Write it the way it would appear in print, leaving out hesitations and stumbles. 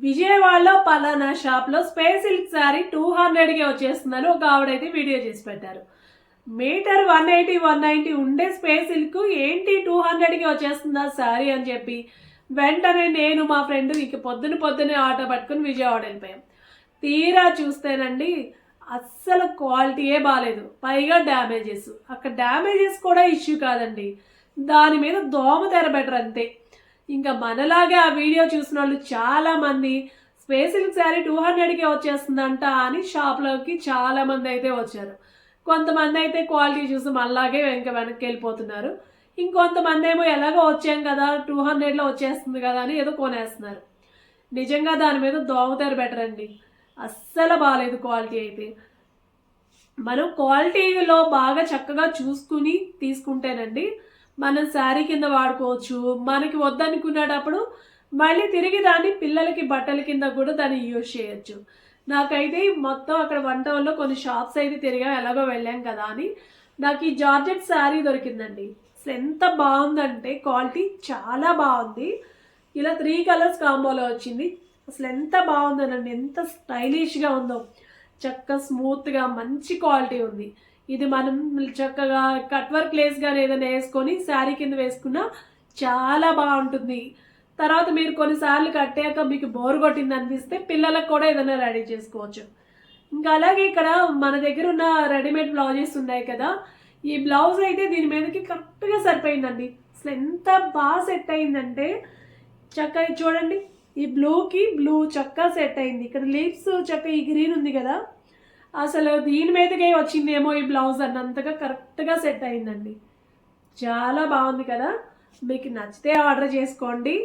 విజయవాడలో పలానా షాప్లో స్పేస్ సిల్క్ శారీ 200కి వచ్చేస్తుందని ఒక ఆవిడైతే వీడియో చేసి పెట్టారు. మీటర్ 180 190 ఉండే స్పేస్ సిల్క్ ఏంటి 200కి వచ్చేస్తుందా శారీ అని చెప్పి వెంటనే నేను మా ఫ్రెండ్ ఇంక పొద్దునే ఆటో పట్టుకుని విజయవాడ వెళ్ళిపోయాం. తీరా చూస్తేనండి అస్సలు క్వాలిటీయే బాగాలేదు, పైగా డ్యామేజెస్. అక్కడ డ్యామేజెస్ కూడా ఇష్యూ కాదండి, దాని మీద దోమ తెర బెటర్ అంతే. ఇంకా మనలాగే ఆ వీడియో చూసిన వాళ్ళు చాలామంది స్పేస్ సిల్క్ శారీ 200కే వచ్చేస్తుందంట అని షాప్లోకి చాలామంది అయితే వచ్చారు. కొంతమంది అయితే క్వాలిటీ చూసి మళ్ళాగే వెనక్కి వెళ్ళిపోతున్నారు. ఇంకొంతమంది ఏమో ఎలాగో వచ్చాం కదా 200లో వచ్చేస్తుంది కదా అని ఏదో కొనేస్తున్నారు. నిజంగా దాని మీద దోమతెర బెటర్ అండి, అస్సలు బాగాలేదు క్వాలిటీ అయితే. మనం క్వాలిటీలో బాగా చక్కగా చూసుకుని తీసుకుంటేనండి మనం శారీ కింద వాడుకోవచ్చు. మనకి వద్దనుకునేటప్పుడు మళ్ళీ తిరిగి దాన్ని పిల్లలకి బట్టల కింద కూడా దాన్ని యూజ్ చేయొచ్చు. నాకైతే మొత్తం అక్కడ 1 టౌన్లో కొన్ని షాప్స్ అయితే తిరిగా, ఎలాగో వెళ్ళాం కదా అని నాకు ఈ జార్జెట్ శారీ దొరికిందండి. అసలు ఎంత బాగుందంటే క్వాలిటీ చాలా బాగుంది. ఇలా 3 కలర్స్ కాంబోలో వచ్చింది. అసలు ఎంత బాగుందనండి, ఎంత స్టైలిష్గా ఉందో, చక్కగా స్మూత్గా మంచి క్వాలిటీ ఉంది. ఇది మనం చక్కగా కట్ వర్క్ లేస్ కానీ ఏదైనా వేసుకొని శారీ కింద వేసుకున్నా చాలా బాగుంటుంది. తర్వాత మీరు కొన్నిసార్లు కట్టాక మీకు బోర్ కొట్టింది అనిపిస్తే పిల్లలకు కూడా ఏదైనా రెడీ చేసుకోవచ్చు. ఇంకా అలాగే ఇక్కడ మన దగ్గర ఉన్న రెడీమేడ్ బ్లౌజెస్ ఉన్నాయి కదా, ఈ బ్లౌజ్ అయితే దీని మీదకి కరెక్ట్గా సరిపోయిందండి. అసలు ఎంత బాగా సెట్ అయిందంటే చక్కగా చూడండి, ఈ బ్లూకి బ్లూ చక్కగా సెట్ అయింది. ఇక్కడ లీవ్స్ చక్కగా ఈ గ్రీన్ ఉంది కదా, అసలు దీని మీదకే వచ్చిందేమో ఈ బ్లౌజ్ అన్నంతగా కరెక్ట్గా సెట్ అయిందండి. చాలా బాగుంది కదా. మీకు నచ్చితే ఆర్డర్ చేసుకోండి.